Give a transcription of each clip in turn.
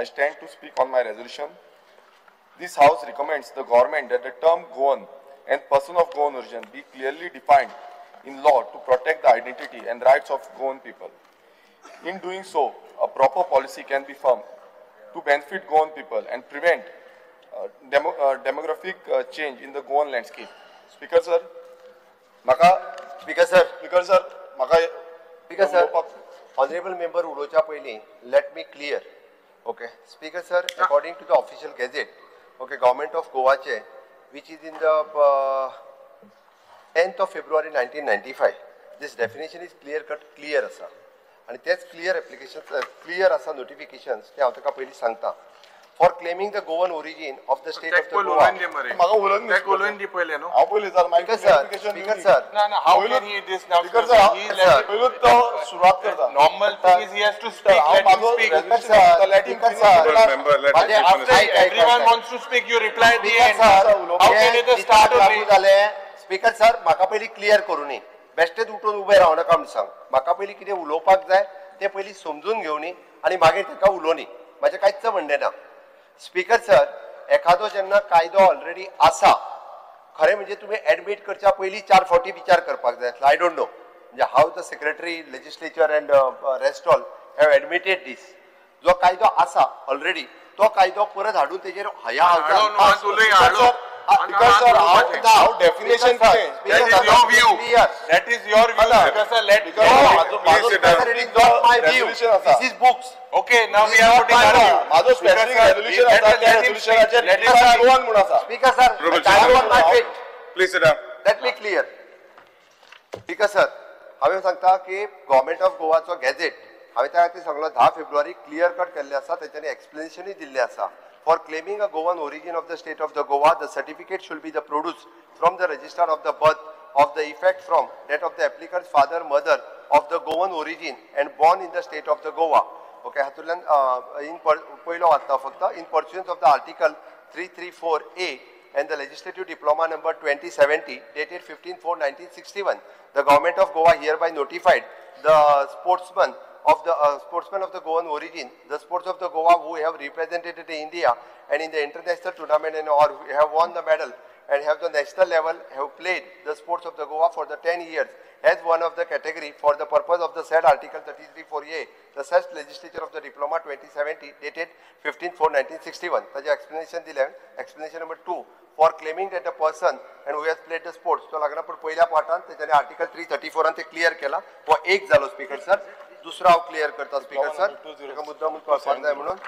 I stand to speak on my resolution. This House recommends the government that the term Goan and person of Goan origin be clearly defined in law to protect the identity and rights of Goan people. In doing so, a proper policy can be formed to benefit Goan people and prevent demographic change in the Goan landscape. Speaker sir, Speaker sir, Speaker sir, Honorable member ulocha पयली, let me clear. Okay, Speaker sir, according to the official gazette, okay, Government of Goa which is in the 10th of February 1995, this definition is clear asa. And that's clear applications, clear asa notifications. ते हांव तुका पयली सांगता. For claiming the Goan origin of the state of the Goa. Speaker sir. How can he this now? Speaker sir, normal thing is he has to speak. Let him speak. Everyone wants to speak. You reply at the end. How can you just start only? Speaker sir, म्हाका पयली clear करूनी. बेश्टेच उठून उबे राव नाका म्हण सांग. म्हाका पयली कितें उलोवपाक जाय ते पयली समजून घेवनी आनी मागीर ताका उलोवनी. म्हाजें कांयच म्हणणें ना. स्पीकर सर, एखादो जेन्ना कायदो ऑलरेडी आसा, खरें म्हणजे तुम्ही एडमिट करच्या पयली 4 फावटी विचार करपाक जाय. आय डोंट नो म्हणजे how the secretary legislature and rest all have admitted this. जो कायदो आसा ऑलरेडी तो कायदो परत हाडून तेजेर how definition change. That is your view. That is your view. It is not my view. This is books. Okay, now we are putting our view. माझो specific resolution असा त्या resolutionचे one म्हणून असा. Speaker sir, time on my feet. Please sit down. Let me clear. Speaker sir, हांवें सांगता की government of गोवाचो gadget हांवें त्या खातीर सांगलो 10 फेब्रुवारी क्लियर कट केल्ले आसा. तेच्यानी एक्सप्लेनेशनूय दिल्लें आसा. For claiming a Goan origin of the state of the Goa, the certificate should be the produced from the register of the birth of the effect from that of the applicant's father, mother of the Goan origin and born in the state of the Goa. Okay, hatulan in poilo vatta fakta in pursuance of the article 334A and the legislative diploma number 2070 dated 15/4/1961, the government of Goa hereby notified the sportsmen of the Goan origin, the sports of the Goa who have represented India and in the international tournament and or have won the medal and have the national level have played the sports of the Goa for the 10 years as one of the category for the purpose of the said article 334A, the such legislature of the diploma 2070 dated 15/4/1961. Such explanation दिले. Explanation number 2, for claiming that the person and who has played the sports, तो लागना पण पहिल्या पाठांत त्याने article 334 आणि ते clear केला. वो एक झालो स्पीकर सर. दुसरा हांव क्लियर करता स्पीकर सर. ताका मुद्दाम कळपाक जाय म्हणून.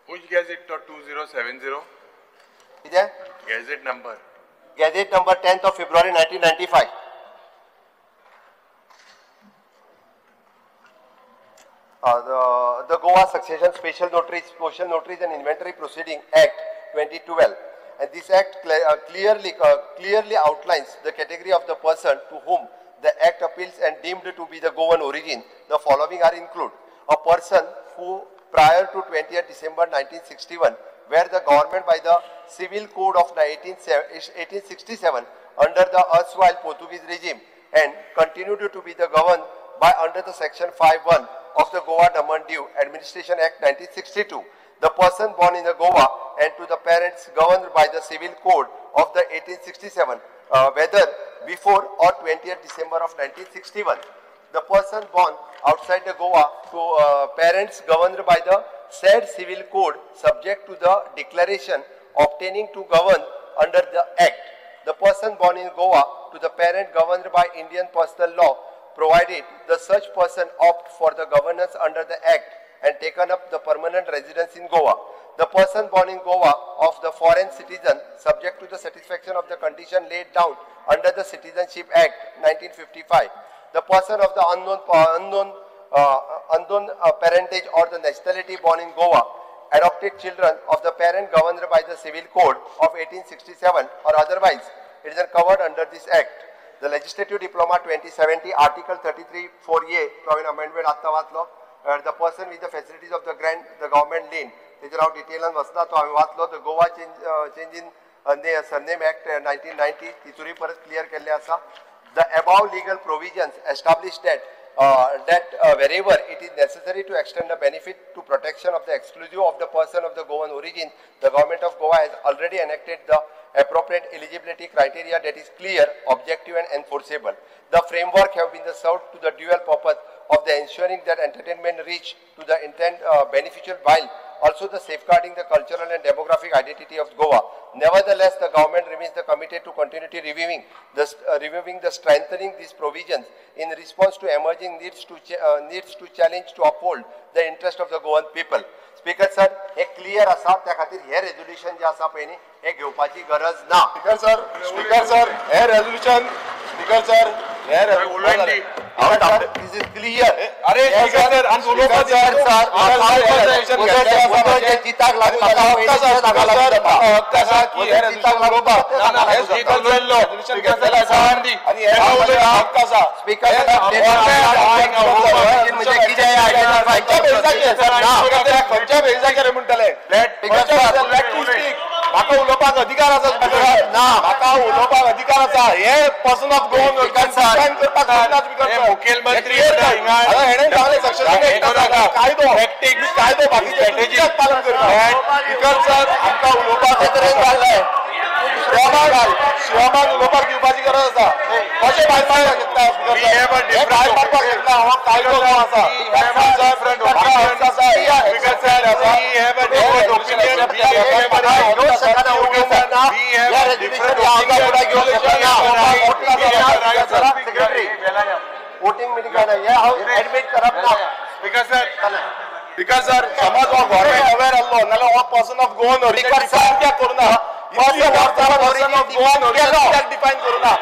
Which gazette 2070? कितें? Gazette number. Gazette number 10th of February 1995. The Goa Succession Special Notaries and Inventory Proceeding Act 2012, and this act clearly outlines the category of the person to whom the act appeals and deemed to be the Goan origin. The following are included: a person who prior to 20th December 1961 where the government by the Civil Code of 1867 under the erstwhile Portuguese regime and continued to be the governed by under the section 5(1) of the Goa Daman Diu Administration Act 1962. The person born in the Goa and to the parents governed by the Civil Code of the 1867 whether before or 20th December of 1961. The person born outside the Goa to parents governed by the said Civil Code subject to the declaration obtaining to govern under the Act. The person born in Goa to the parent governed by Indian Personal Law provided the such person opt for the governance under the Act and taken up the permanent residence in Goa. The person born in Goa of the foreign citizen subject to the satisfaction of the condition laid down under the Citizenship Act 1955. The person of the unknown parentage or the nationality born in Goa, adopted children of the parent governed by the Civil Code of 1867 or otherwise, it is covered under this Act. The Legislative Diploma 2070, Article 33(4)(a), amendment the person with the facilities of the government lien. These are detail and vasna to the Goa change in Surname Act 1990. Tituri parat clear kelle asa. The above legal provisions establish that wherever it is necessary to extend the benefit to protection of the exclusive of the person of the Goan origin, the government of Goa has already enacted the appropriate eligibility criteria that is clear, objective and enforceable. The framework have been served to the dual purpose of the ensuring that entertainment reach to the intent beneficial while also the safeguarding the cultural and demographic identity of Goa. Nevertheless, the government remains committed to continuity reviewing the strengthening these provisions in response to emerging needs to challenge to uphold the interest of the Goan people. Speaker sir, एक clear असा त्या खातीर हे resolution जे असा पळय न्ही हे घेवपाची गरज ना. Speaker sir, हे resolution, Speaker sir, हे resolution. This is clear. अरे Speaker sir, आणि उलोवपाची जे जिताक लागून हक्क आसा की हे resolution उलोवपाक हे Speaker sir resolution घेतलेला आसा आणि हे हक्क आसा. Speaker म्हणजे कितें आयडेंटिफाय खंयच्या बेजाचेर म्हणटले म्हाका उलोवपाक अधिकार आसा ना म्हाका उलोवपाक अधिकार आसा हे पर्सन ऑफ गोवन डिफायन करपाक जायना मुखेलमंत्री हेणें सांगलें सक्सेशन कायदो बाकीचे पालन करता स्पीकर सर आमकां उलोवपाक तरेन जाल्लें शिवाबान उलोवपाक दिवपाची गरज आसा कशें भायर मारपाक शकता स्पीकर हे भायर मारपाक शकता हो कायदो जो आसा वोटिंग मीटिंग एडमिट करप ना. Because sir, समाज हो गव्हर्नमेंट अवेअर आसलो नाल्यार हो पर्सन ऑफ गोवन ओरिजिन कित्याक करूना पर्सन ऑफ गोवन ओरिजिन कित्याक डिफायन करूना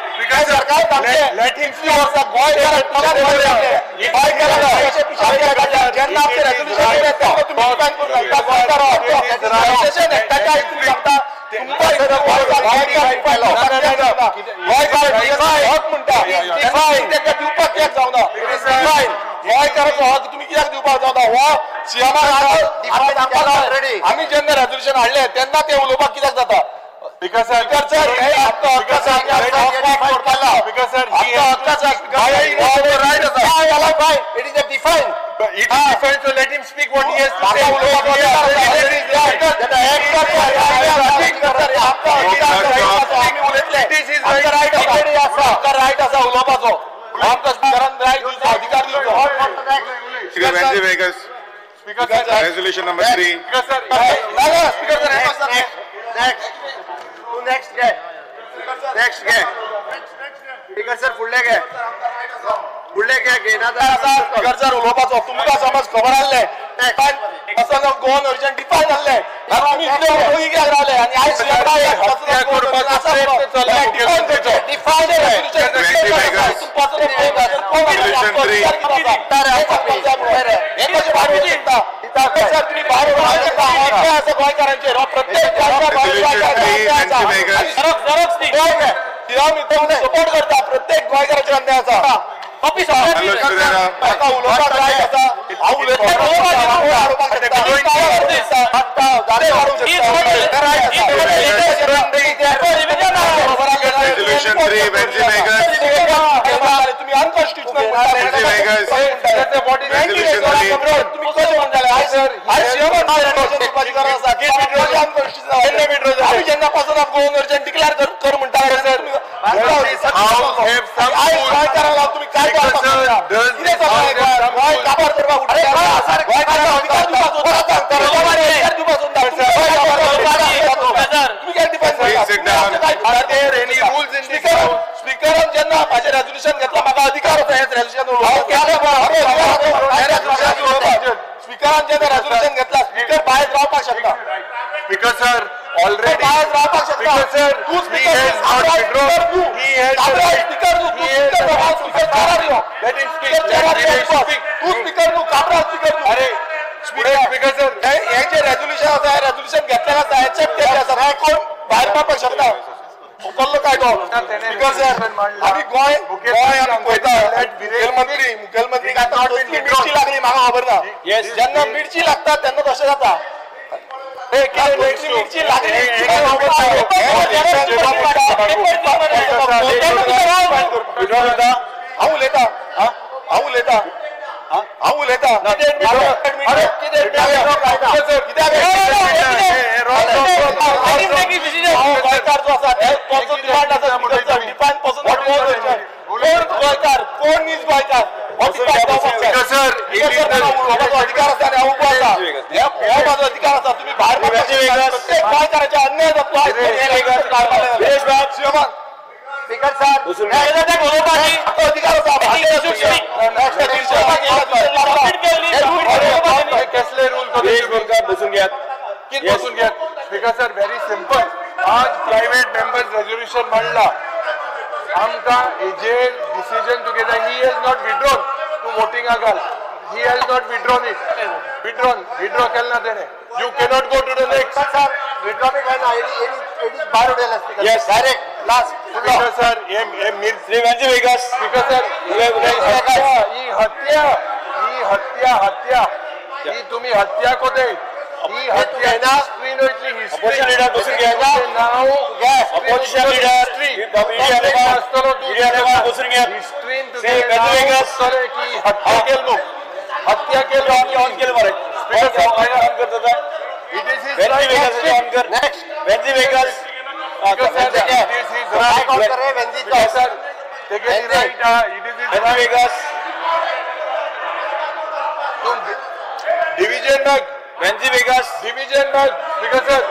सरकार सांगलें लेट हिम सी वर्सा गोय जेन्ना आमचे रेजोल्यूशन येता तुम्ही डिफायन करून घालता रेजिस्ट्रेशन एक्टाच्या हितून सांगता दिवपाक कित्याक जावना गोंयकाराचो हक तुम्ही कित्याक दिवपाक जावना हो आम्ही जेन्ना रेजोल्यूशन हाडले तेन्ना ते उलोवपाक कित्याक जाता Because sir, it is a defined. It is defined, so let him speak what he has to say. This is right असा उलोवपाचो आमकां स्पीकरान रायट दिवचो अधिकार दिवचो Speaker sir, resolution number 3. Speaker sir, Next guy. Speaker sir, फुडले घे ना speaker sir उलोवपाचो तुमकां समज खबर आसलें person of Goan origin define जाल्लें आमी इतले उलोवंक कित्याक रावले आनी आयज गोंयकारांचेर सपोर्ट करता प्रत्येक गोंयकाराचेर अन्याय आसा स्पीकरान जेन्ना माझे रेजोल्यूशन घेतला म्हाका अधिकार होता हेच स्पीकरान जेन्ना रेजोल्यूशन घेतला स्पीकर भायर रावपाक शकता Speaker sir, already. भायर रावपाक शकता Sir, तू he has not withdrawn. He has the right. Let him speak. Tu speaker न्हू कामरा स्पीकर न्हू अरे Speaker sir, हे जे रेजोल्यूशन आसा हे रेजोल्यूशन घेतलेलें आसा एक्सेप्ट केल्लें आसा हे कोण भायर पावपाक शकता उकल्लो कायदो स्पीकर सर आमी गोंय आमी पळयता मुखेलमंत्री आतां मिरची लागली म्हाका खबर ना जेन्ना मिरची लागता तेन्ना तशें जाता मिरची लागली हांव उलयता उलयता हांव उलयता कोण नीज गोंयकार अधिकार आसा माझो अधिकार आसा तुम्ही भायर प्रत्येक गोंयकाराचे अन्याय जातो स्पीकर सर कसले रूल बसून घ्यात किती बसून घ्यात स्पीकर सर व्हेरी सिंपल आज प्रायव्हेट मेंबर्स रेझोल्युशन मांडला आमकां हेजे decision together he has not withdrawn to वोटिंगा घाल he has not withdrawn it withdraw केलें ना तेणे you cannot go to the next sir withdraw मी करना एडी बाहेर उडेल speaker yes direct last speaker sir हे मिर्ची वेंजी वेगस स्पीकर सर ही हत्या ही तुम्ही हत्या कोते ही हत्या ना स्क्रीन वयतली हिस्ट्री लीडर बसून घ्या नाव अपोजिशन लीडर मीडिया बसून घ्या हिस्ट्री तुम्ही वेगस सर की हत्या केलो आम्ही ऑन केलं बरं स्पीकर सर ऑन करता it is his right on कर नेक्स्ट वेंजी वेगस डिविजन मग वेंजी वेगस डिविजन मग स्पीकर सर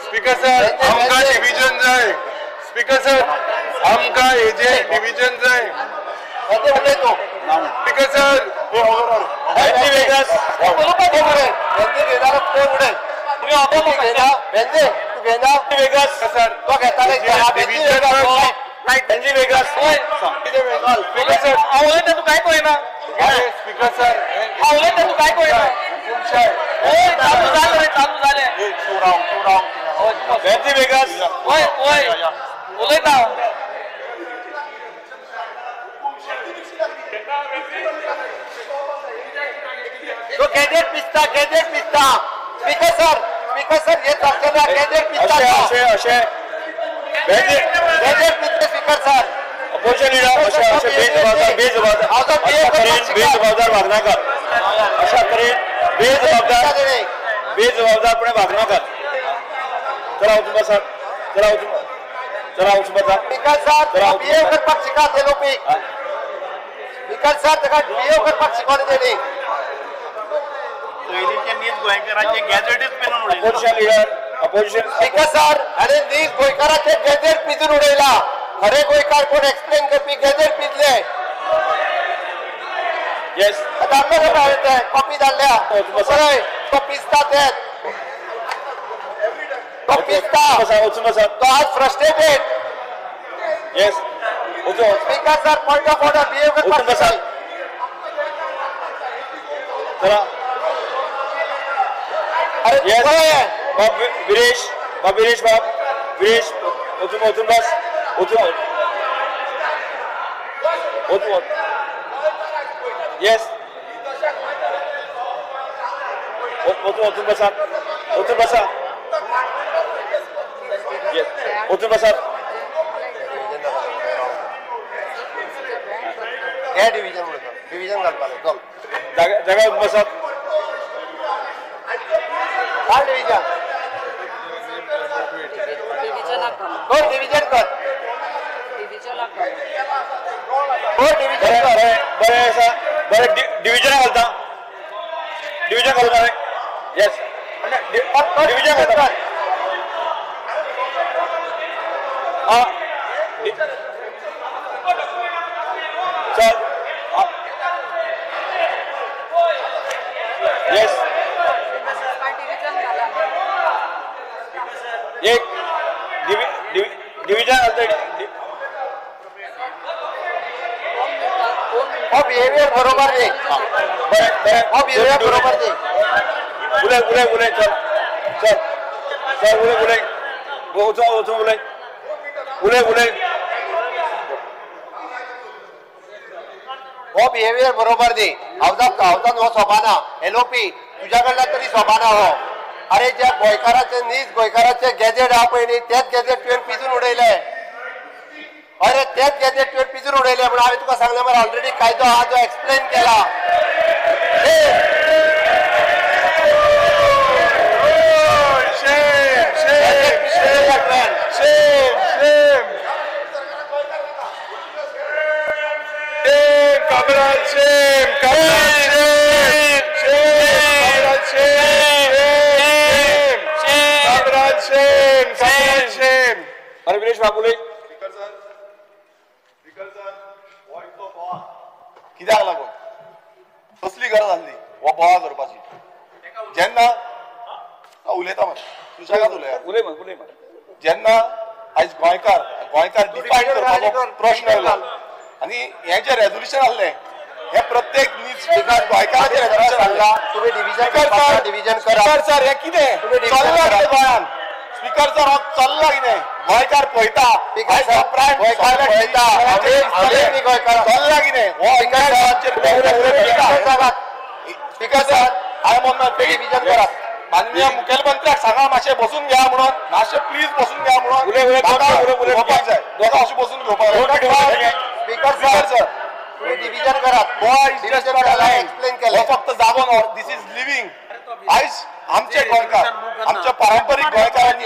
स्पीकर सर आमकां डिविजन जाय स्पीकर सर आमकां हेजे डिविजन जाय स्पीकर सर वेंजी वेगस गॅजेट पिस्ता स्पीकर सर हे चर्चेला गॅजेट पिस्ता गॅजेट पिस्ता स्पीकर सर अपोजिशन लीडर बेजबाबदार वागणं कर अशा तरेन बेजबाबदारपणे वागणं कर चला वचून बसा चला वचून बसा स्पीकर सर बिहेव करपाक शिका तेलो पीक स्पीकर सर ताका बिहेव करपाक शिकवले तेणी opposition leader opposition speaker sir आणि नीज गोंयकाराचे गॅजेट पिजून उडयला खरे गोंयकार कोण एक्सप्लेन करपी गॅजेट पिजले येस कॉपी धाडल्या तो पिस्ता तेच तो पिस्ता वचून बसा तो आज फ्रस्ट्रेटेड येस वचून speaker sir point of order behave करपाक बसा चला येस बाब वीरेश वीरेश वचून बस वचून येस वचून बसा येस वचून बसा हे डिविजन घालपाक चल जागा बसा काय डिविजन कोण डिविजन कर बरे डिविजन घालता डिविजन घालून येस डिविजन घालता चल येस एक डिविजन बिहेवियर बरोबर नाही बिहेवियर बरोबर नाही बुले चल बुले हो बिहेवियर बरोबर दी हावजान हो सोबाना एलओपी तुझ्याकडला तरी सोबाना हो अरे ज्या गोंयकाराचे नीज गोंयकाराचे गॅजेट हा पळय न्ही तेच गॅजेट तुवें पिजून उडयले तेच गॅजेटवर पिजून उडयले म्हणून हांवें तुका सांगलें मरे ऑलरेडी कायदो हा जो एक्सप्लेन केला विनेश बाबुले कित्याक लागून कसली गरज आसली हो बोवाळ करपाची जेन्ना उलयता मात सुशेगाद उलय जेन्ना आयज गोंयकार डिफायन करपाचो प्रश्न आयलो आनी हे जे रेजोल्युशन आहलें हे प्रत्येक नीज गोंयकाराचें रेजोल्युशन आहला तुम्ही डिव्हिजन करा स्पीकर सर हे कितें चल्लां कितें गोंयान स्पीकर सर हो चल्ला कितें गोंयकार पळयता चल्ला कितें स्पीकर सर डिव्हिजन करा माननीय मुखेलमंत्र्याक सांगा मातशें बसून घ्या म्हणून मातशें प्लीज बसून घ्या म्हणून घेवपाक जाय दोगां अशें बसून घेवपाक स्पीकर सर तुम्ही डिव्हिजन करा एक्सप्लेन केलं फक्त जागो न्हू दीस इज लिव्हिंग आयज आमचे गोंयकार आमच्या पारंपरीक गोंयकारांनी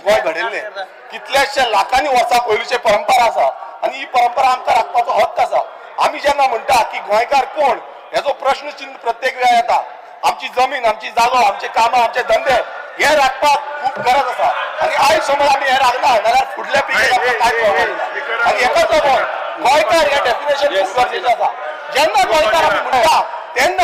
गोंय घडयल्लें कितल्याशे लाखांनी वर्सां पयलींचे परंपरा आसा आनी ही परंपरा आमकां राखपाचो हक्क आसा आमी जेन्ना म्हणटा की गोंयकार कोण हेजो प्रश्न चिन्ह प्रत्येक वेळा येता आमची जमीन आमची जागो आमचे कामां आमचे धंदे हे राखपाक खूब गरज आसा आनी आयज समज आमी हे राखना जाल्यार फुडल्या पिळगेक आमकां कांय कळना आनी हेकाच लागून गोंयकार हे डेफिनेशन खूब गरजेचें आसा जेन्ना गोंयकार आमी म्हणटा तेन्ना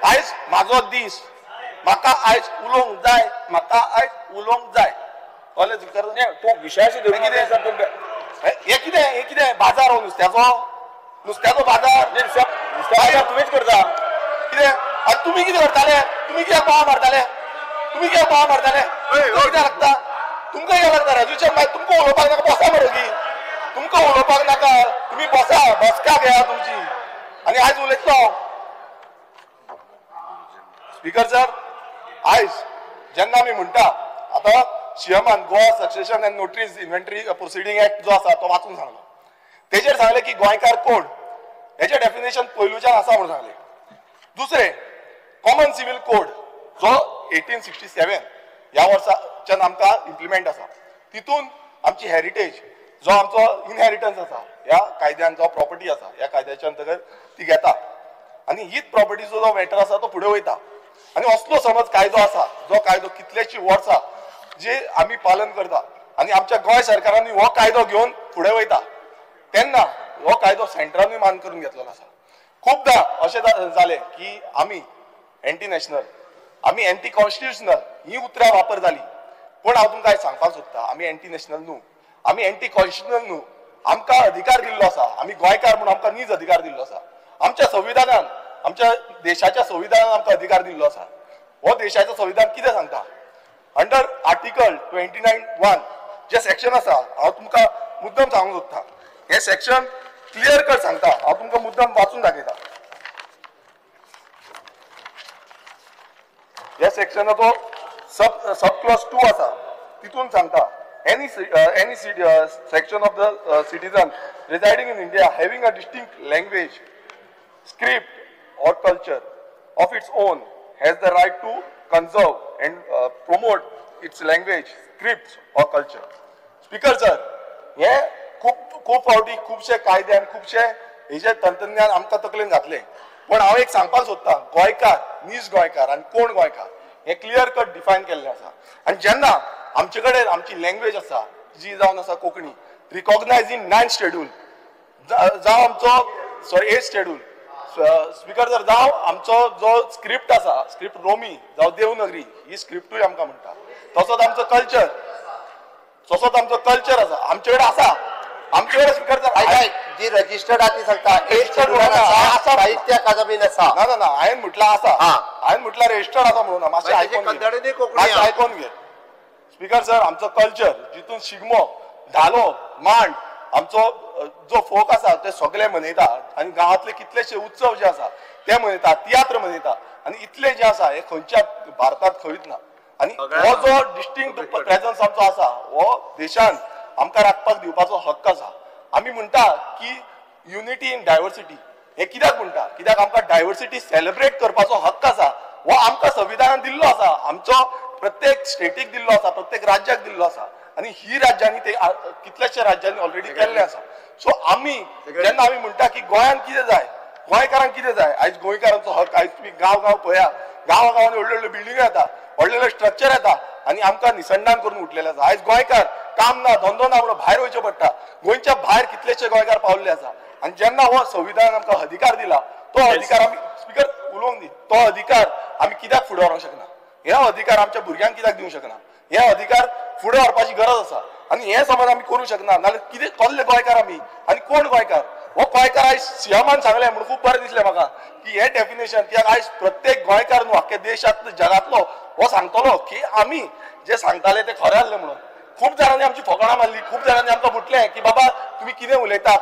आयज म्हाजो दीस म्हाका आयज उलोवंक जाय म्हाका आयज उलोवंक जाय कळ्ळें स्पीकर तो विशयाशी हे कितें बाजार हो नुस्त्याचो बाजार तुम्हीच करता कितें आनी तुमी कितें करताले तुमी कित्याक बोवाळ मारताले कित्याक लागता तुमकां कित्याक लागता रेजोल्युशन मागीर तुमकां उलोवपाक नाका बसा मरे तुमकां उलोवपाक नाका तुमी बसा बसका घेया तुमची आनी आयज उलयतलो स्पीकर सर आयज जेन्ना आमी म्हणटा आतां सीएमान Goa succession and notaries inventory proceeding act जो आसा तो वाचून सांगलो तेजेर सांगलें की गोंयकार कोण हेचें डेफिनेशन पयलूच्यान आसा म्हणून सांगलें दुसरें कॉमन सिव्हील कोड जो 1867 ह्या वर्साच्यान आमकां इम्प्लिमेंट आसा तितून आमची हेरिटेज जो आमचो इनहेरिटन्स आसा ह्या कायद्यान जो प्रॉपर्टी आसा ह्या कायद्याच्या अंतर्गत ती घेता आनी हीच प्रॉपर्टीचो जो मॅटर आसा तो फुडें वयता आनी असलो समज कायदो आसा जो कायदो कितलेशी वर्सां जे आमी पालन करता आनी आमच्या गोंय सरकारांनी हो कायदो घेवन फुडें वयता तेन्ना हो कायदो सेंट्रलानूय मान करून घेतलेलो आसा खूबदां अशें जालें की आमी एंटी नॅशनल आमी एंटी कॉन्स्टिट्युशनल ही उतरां वापर जाली पूण हांव तुमकां आयज सांगपाक सोदता आमी एंटी नॅशनल न्हू आमी एंटी कॉन्स्टिट्युशनल न्हू आमकां अधिकार दिल्लो आसा आमी गोंयकार म्हणून आमकां नीज अधिकार दिल्लो आसा आमच्या संविधानान आमच्या देशाच्या संविधानान आमकां अधिकार दिल्लो आसा हो देशाचें संविधान कितें सांगता अंडर आर्टिकल 29(1) जे सेक्शन आसा हांव तुमकां मुद्दम सांगूंक सोदता हे सेक्शन क्लियर कट सांगता हांव तुमकां मुद्दम वाचून दाखयता ह्या सेक्शनाचो सब क्लॉज 2 आसा तितून सांगता any section of the citizen residing in India having a distinct language, script or culture of its own has the right to conserve and promote its language, scripts or culture. Speaker sir, हे खूप फावटी खुबशे कायदे आनी खुबशे हेजे तंत्रज्ञान आमकां तकलेन घातले पण हांव एक सांगपाक सोदतां गोंयकार नीज गोंयकार आनी कोण गोंयकार हे क्लियर कट डिफायन केल्लें आसा आनी जेन्ना आमचे कडेन आमची लँग्वेज आसा जी जावन आसा कोंकणी रिकॉग्नायज इन 9th शेड्यूल जावं आमचो 8th शेड्यूल स्पीकर जर जावं आमचो जो स्क्रिप्ट आसा स्क्रिप्ट रोमी जावं देवनागरी ही स्क्रिप्टूय आमकां म्हणटा तसोच आमचो कल्चर आसा आमचे कडेन आसा आमचे कडेन स्पीकर सर जी रजिस्टर्ड आहा ती सांगता Registered आसा. साहित्य अकादमीन आसा ना हांवें म्हटलं आसा हांवें म्हटलं रजिस्टर्ड आसा म्हणून मातशें कन्नडींतूय कोंकणी मातशें आयकोन घे स्पीकर सर आमचो कल्चर जितून शिगमो धालो मांड आमचो जो फोक आसा ते सगळे मनयता आनी गांवांतले कितलेशे उत्सव जे आसा ते मनयता तियात्र मनयता आनी इतले जे आसा हे खंयच्या भारतांत खंयच ना आनी हो जो डिस्टिंक्ट प्रेझन्स आमचो आसा हो देशान आमकां राखपाक दिवपाचो हक्क आसा आमी म्हणटा की युनिटी इन डायवर्सिटी हे कित्याक म्हणटा कित्याक आमकां डायवर्सिटी सेलिब्रेट करपाचो हक्क आसा हो आमकां संविधानान दिल्लो आसा आमचो प्रत्येक स्टेटीक दिल्लो आसा प्रत्येक राज्याक दिल्लो आसा आनी ही राज्यांनी ते कितल्याशे राज्यांनी ऑलरेडी केल्ले आसा सो आमी जेन्ना आमी म्हणटा की गोंयान कितें जाय गोंयकारांक कितें जाय आयज गोंयकारांचो हक्क आयज तुम्ही गांव पळया गांवांनी व्हडल्यो व्हडल्यो बिल्डिंगो येता व्हडले स्ट्रक्चर येता आनी आमकां निसंडान करून उठलेले आसा आयज गोंयकार काम ना धंदो ना म्हणून भायर वयचें पडटा गोंयच्या भायर कितलेशे गोंयकार पावल्ले आसा आनी जेन्ना हो संविधान आमकां अधिकार दिला तो अधिकार आमी स्पीकर उलोवंक दी तो अधिकार आमी कित्याक फुडें व्हरोंक शकना हे अधिकार आमच्या भुरग्यांक कित्याक दिवंक शकना हे अधिकार फुडें व्हरपाची गरज आसा आनी हे समज आमी करूंक शकना नाल्यार कितें कसले गोंयकार आमी आनी कोण गोंयकार हो गोंयकार आयज सीएमान सांगलें म्हणून खूब बरें दिसलें म्हाका की हे डेफिनेशन कित्याक आयज प्रत्येक गोंयकार न्हू आख्या देशांत जगांतलो हो सांगतलो की आमी जे सांगताले ते खरें आसलें म्हणून खूब जाणांनी आमची फकाणां मारली खूब जाणांनी आमकां म्हटलें की बाबा तुमी कितें उलयता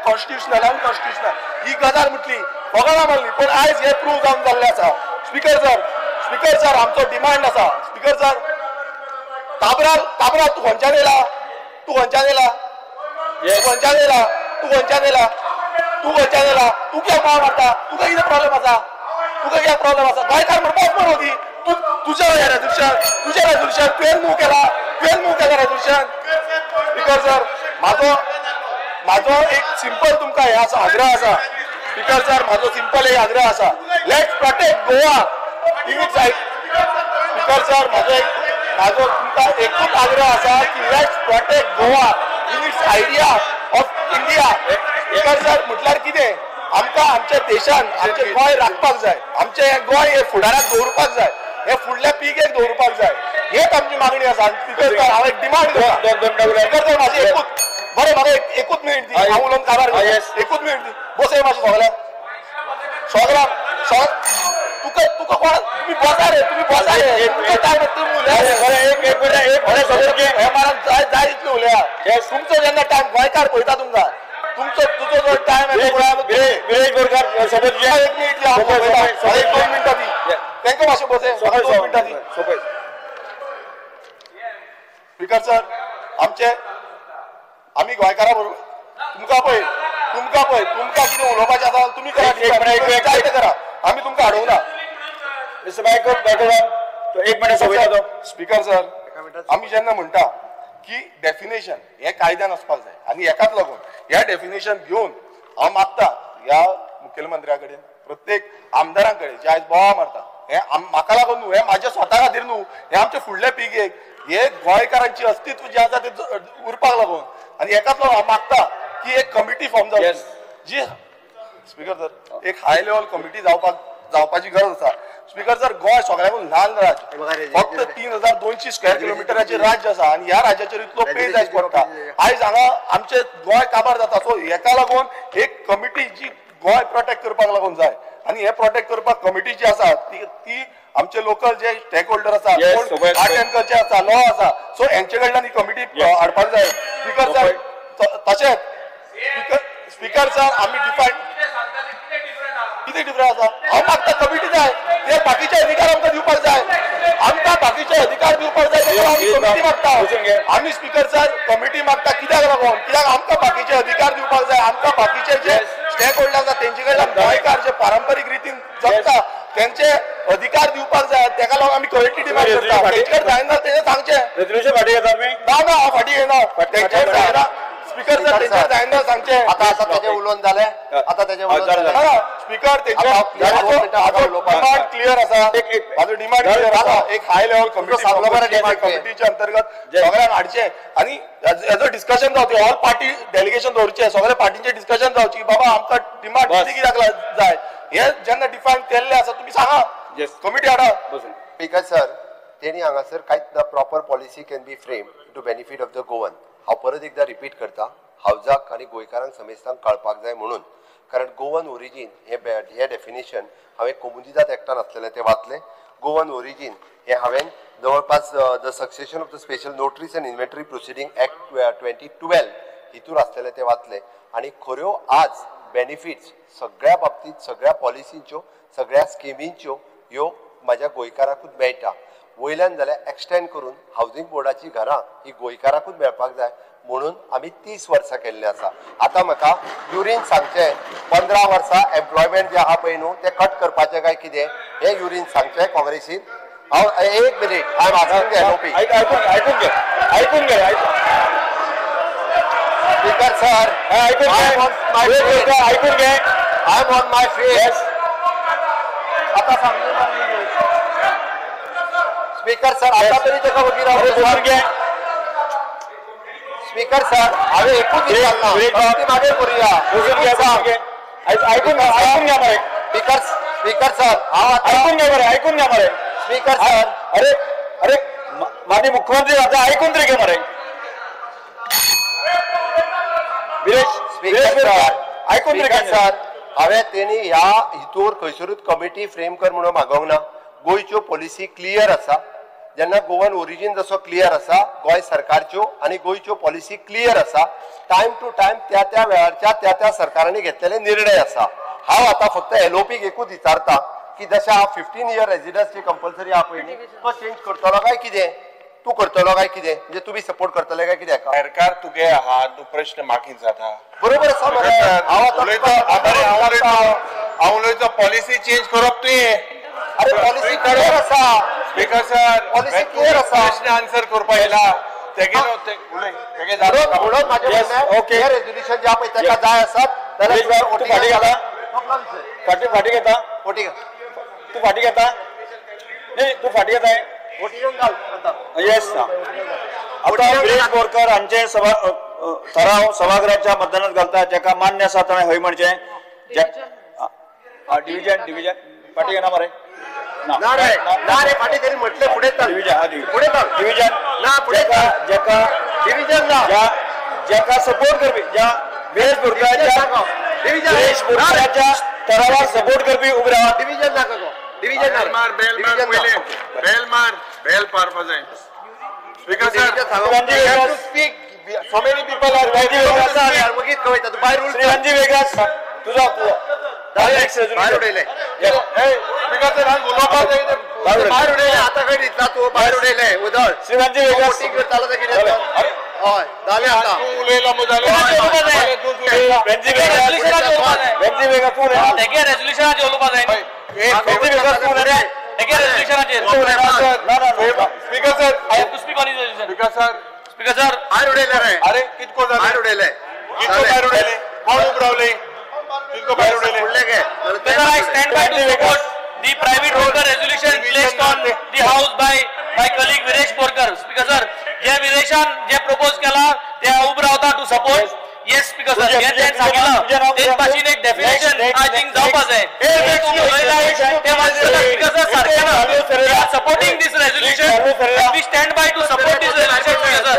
कॉन्स्टिट्युशनल अनकॉन्स्टिट्युशनल ही गजाल म्हटली फकाणां मारली पण आयज हे प्रूव जावन जाल्लें आसा स्पीकर सर आमचो डिमांड आसा स्पीकर सर काबराल तू खंयच्यान येला तू कित्याक मार मारता तुका कितें प्रॉब्लेम आसा गोंयकार म्हणपाक म्हणून दी तुजें रेजोल्युशन तुवें मूव केला रेजोल्युशन स्पीकर सर म्हाजो एक सिंपल तुमकां हे आसा आग्रह आसा स्पीकर सर म्हाजो सिंपल एक आग्रह आसा let's protect Goa in its speaker sir म्हाजो तुमकां एकूच आग्रह आसा की let's protect Goa in its idea of India speaker sir म्हटल्यार कितें आमकां आमच्या देशान आमचें गोंय राखपाक जाय आमचें हें गोंय हे फुडाराक दवरपाक जाय हे फुडल्या पिळगेक दवरपाक जाय हेच आमची मागणी आसा स्पीकर सर हांव एक डिमांड करता स्पीकर सर म्हाजी एकूच बरें म्हाका एकूच मिनीट दी हांव उलोवन काबार एकूच मिनीट दी बसय मातशें सगळ्यांक तुका कोण तुम्ही बसा रे तुमचो टायम जाय इतलें उलया तुमचो जेन्ना टायम गोंयकार पळयता तुमकां तुजो जो टायम एक मिनिटां दी तांकां मातशें बसय 2 मिनटां दी स्पीकर सर आमी गोंयकारां बरोबर तुमकां कितें उलोवपाचें आसा तुमी करा आमी तुमकां अडवना स्पीकर सर आमी जेन्ना म्हणटा की डेफिनेशन हे कायद्यान वचपाक जाय आनी हेकाच लागून ह्या डेफिनेशन घेवन हांव मागता ह्या मुखेलमंत्र्या कडेन प्रत्येक आमदारां कडेन जे आयज बोवाळ मारता हे म्हाका लागून न्हू हे म्हाज्या स्वता खातीर न्हू हे आमच्या फुडल्या पिळगेक हे गोंयकारांची अस्तित्व जे आसा ते उरपाक लागून आनी हेकाच लागून हांव मागता की एक कमिटी फॉर्म जावची जी स्पीकर सर एक हाय लेवल कमिटी जावपाची गरज आसा स्पीकर सर गोंय सगळ्यांकून ल्हान राज्य फक्त 3200 स्क्वेअर किलोमिटराचे राज्य आसा आनी ह्या राज्याचेर इतलो पेज आयज पडटा आयज हांगा आमचे गोंय काबार जाता सो हेका लागून एक कमिटी जी गोंय प्रोटेक्ट करपाक लागून जाय आनी हे प्रोटेक्ट करपाक कमिटी जी आसा ती आमचे लोकल जे स्टेक होल्डर आसा आर्ट एंड कल्चर आसा लॉ आसा सो हेंचे कडल्यान ही कमिटी हाडपाक जाय स्पीकर सर तशेंच स्पीकर सर आमी डिफायन किती डिफरंस आसा हांव मागता कमिटी जाय ते बाकीचे अधिकार आमकां दिवपाक जाय आमकां बाकीचे अधिकार दिवपाक जाय आमी कमिटी मागता आमी स्पीकर सर कमिटी मागता कित्याक लागून कित्याक आमकां बाकीचे अधिकार दिवपाक जाय आमकां बाकीचे जे स्टेक होल्डर आसा तेंचे कडल्यान गोंयकार जे पारंपारीक रितीन जगता त्यांचे अधिकार दिवपाक जाय तेका लागून आमी कमिटी डिमांड करता तेंचे जायना तेणे सांगचें रेजोल्युशन फाटी घेता आमी ना हांव फाटी घेना तेंचे जायना स्पीकर सर तेंचे जायना सांगचें आता तेजे उलोवन जालें आता तेजे उलोवन जालें स्पीकर डिमांड क्लियर आसा माझो डिमांड क्लियर आसा एक हाय लेवल कमिटीच्या अंतर्गत सगळ्यांक हाडचे आनी हेजो डिस्कशन जावचे ऑल पार्टी डेलिगेशन दवरचे सगळे पार्टींचे डिस्कशन जावचे की बाबा आमकां डिमांड कित्याक जाय हे जेन्ना डिफायन केल्ले आसा तुमी सांगा कमिटी हाडा स्पीकर सर तेणी हांगासर कांयच proper policy can be frame to benefit of the Goan हांव परत एकदा रिपीट करता, हावजाक आनी गोंयकारांक समेस्तांक कळपाक जाय म्हणून, कारण गोवन ओरिजीन हे डेफिनेशन हांवें कम्युनिटीजात एक्टान आसलेलें तें वाचलें. गोवन ओरिजीन हे हांवें जवळपास the succession of the special notaries and inventory proceeding act 2012 हितूर आसलेलें तें वाचलें. आनी खऱ्यो आज बेनिफिट्स सगळ्या बाबतींत सगळ्या पॉलिसींच्यो सगळ्या स्किमींच्यो ह्यो म्हाज्या गोंयकाराकूच मेळटा. वयल्यान जाल्यार एक्सटेंड करून हावजींग बोर्डाची घरां ही गोंयकाराकूच मेळपाक जाय म्हणून आमी 30 वर्सां केल्लें आसा. आतां म्हाका युरीन सांगचें 15 वर्सां एम्प्लॉयमेंट जें आहा पळय न्हू तें कट करपाचें काय कितें हें युरीन सांगचें काँग्रेसीन. हांव एक minute I am asking LOP. ऐकून घे स्पीकर सर, ऐकून घे. I am on my face. आता सांगू स्पीकर सर, आता तरी तेका वगीर बोलून घे. स्पीकर सर, हांवें एकूच विचारना मागीर करुया. ऐकून घ्या मरे. स्पीकर सर, हांव ऐकून घ्या मरे. ऐकून घ्या मरे. स्पीकर सर, अरे अरे माजी मुख्यमंत्री आता ऐकून तरी घे मरे. स्पीकर सर, हांवें तेणी ह्या हितूर खंयसरूच कमिटी फ्रेम कर म्हणून मागोवंक ना. गोंयच्यो पॉलिसी क्लियर आसा. जेन्ना गोवन ओरिजीन जसो क्लियर आसा, गोंय सरकारच्यो आनी गोंयच्यो पॉलिसी क्लियर आसा. टायम टू टायम त्या त्या वेळारच्या त्या त्या सरकारांनी घेतलेले निर्णय आसा. हांव आतां फक्त एलओपीक एकूच विचारता की जशें हांव 15 इयर रेजिडन्सी कंपल्सरी आहा पळय न्ही तो चेंज करतलो काय कितें, तूं करतलो काय कितें, म्हणजे तुमी सपोर्ट करतले काय कितें? सरकार तुगे आहा तू प्रश्न मागीत जाता बरोबर आसा मरे. हांव उलयता पॉलिसी चेंज करप तुवें. अरे पॉलिसी क्लियर आसा. स्पीकर सर, पॉलिसी क्लियर आसा. प्रश्न आन्सर करपा येला म्हणून माझे ओके रेझोल्युशन जे पळय ताका जाय आसात जाल्यार तू फाटी घेता. फाटी घेता. तू फाटी घेता. नाही तू फाटी घेताय. येस. आता गिरीश बोरकर हांचे ठराव सभागृहाच्या मतदानात घालता जेका मान्य आसा ताणें हय म्हणचें. डिव्हिजन फाटी घेना मरे. ना रे फाटी तरी म्हटले फुडें डिव्हिजन ना फुडें जेका डिव्हिजन ना जेका सपोर्ट करपी ज्या गिरीश बोरकराच्या ठरावाक सपोर्ट करपी उबे रावा. डिव्हिजन नाका गो. डिव्हिजन बेल मार बेल पारपा जाय. Speaker sir, speak so many people are वगीत कळयता तूं भायर रूल श्रीरामजी वेगळाच तुझा भायर उडयले. स्पीकर सर हांव उलोवपाक जाय. भायर उडयले आतां खंय दितला तूं भायर उडयले उदळ. श्रीरामजी वेगळाच वोटिंग करतालो ते कितें हय जालें आतां. तू उलयला मग जालें. बेंजी वेगळा तू रे तेगे रेझोल्युशनाचेर उलोवपाक जाय. बेंजी वेगळा तू रे तेगे रेझोल्युशनाचेर. Speaker sir, I have to speak on his resolution. Speaker sir, भायर उडयले रे. अरे कितको भायर जालें. उडयले. कितको भायर उडयले. कोण उब रावले. कितको भायर उडयले. फुडले गे. I stand by to support the private voter resolution placed on the house by my colleague Viresh Borkar. Speaker sir, जे विरेशान जे प्रपोज केला ते उब रावता to support. Yes speaker sir, हे तेच सांगितलं. तेच भाशेन एक डेफिनेशन आय थिंक जावपा जाय. हे तू उलयला ते मानसला स्पीकर सर सारकें ना. Supporting this resolution. We stand by to support this resolution speaker sir.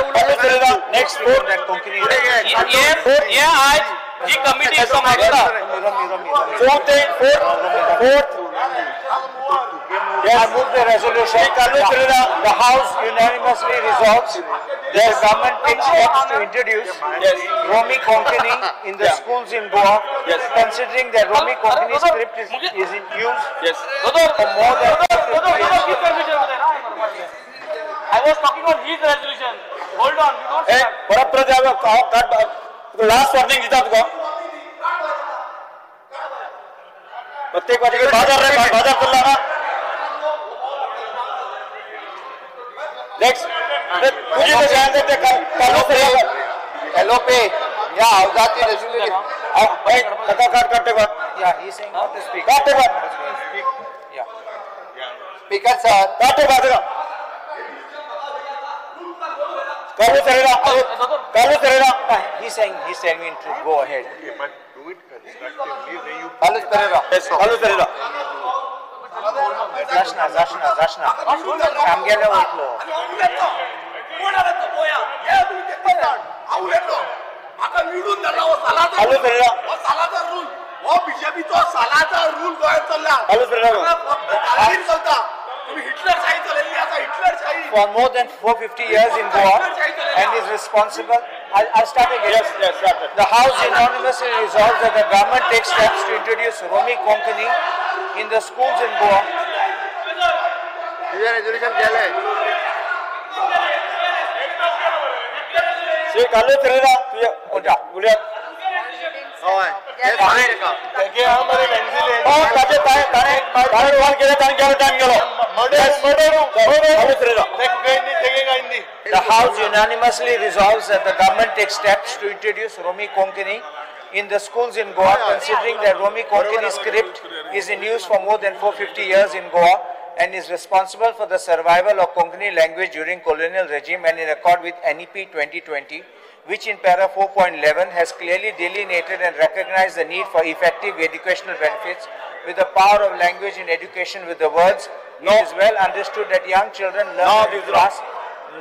Next ये आज जी कमिटी समागता I move the resolution. The House unanimously resolves that government takes steps to introduce Romi Konkani in the schools in Goa, considering that Romi Konkani script is in use for more than 50 years. I was talking on his resolution. Hold on, we don't start. परत जावं last warning दिता तुका. प्रत्येक वाजे बाजार करला ना. Next तुझी ते एलओपी या हावजाची resolution speaker sir he's saying we to go ahead. But do it constructively where you Carlos Pereira. Zashna. Tam गेले वयतलो. हांव येतलो म्हाका निवडून दिला हो सालाचा हॅलो फ्रेंडा. हो सालाचा रूल हो बीजेपीचो सालाचा रूल गोंयांत चल्ला हॅलो फ्रेंडा. हांगा चलता तुम्ही हिटलरशाही चलयल्ली आसा हिटलरशाही For more than 450 years in Goa and is responsible. I'll start again. Yes, started. The House unanimously resolves that the government takes steps to introduce Romi Konkani in the schools in Goa. तुझे resolution केलंय Shaikh hello फ्रेंडा. तुझ्या बोलूया. हय हे सांग तेका तेगे हमारे मंजिल हो ताचे ताणे वन केले ताणे गेलो टाइम गेलो. हॅलो फ्रेंडा. The House unanimously resolves that the government takes steps to introduce Romi Konkani in the schools in Goa, considering that Romi Konkani script is in use for more than 450 years in Goa and is responsible for the survival of Konkani language during colonial regime and in accord with NEP 2020, which in para 4.11 has clearly delineated and recognized the need for effective educational benefits with the power of language in education with the words, it is well understood that young children learn and grasp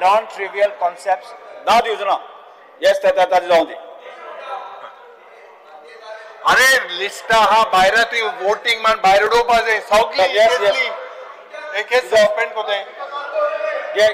non-trivial concepts. Now do you know? Yes, that is only. अरे list हा भायर तुवें voting मान भायर उडोवपा जाय सगळी Yes, yes. एक suspend कोताय Yeah.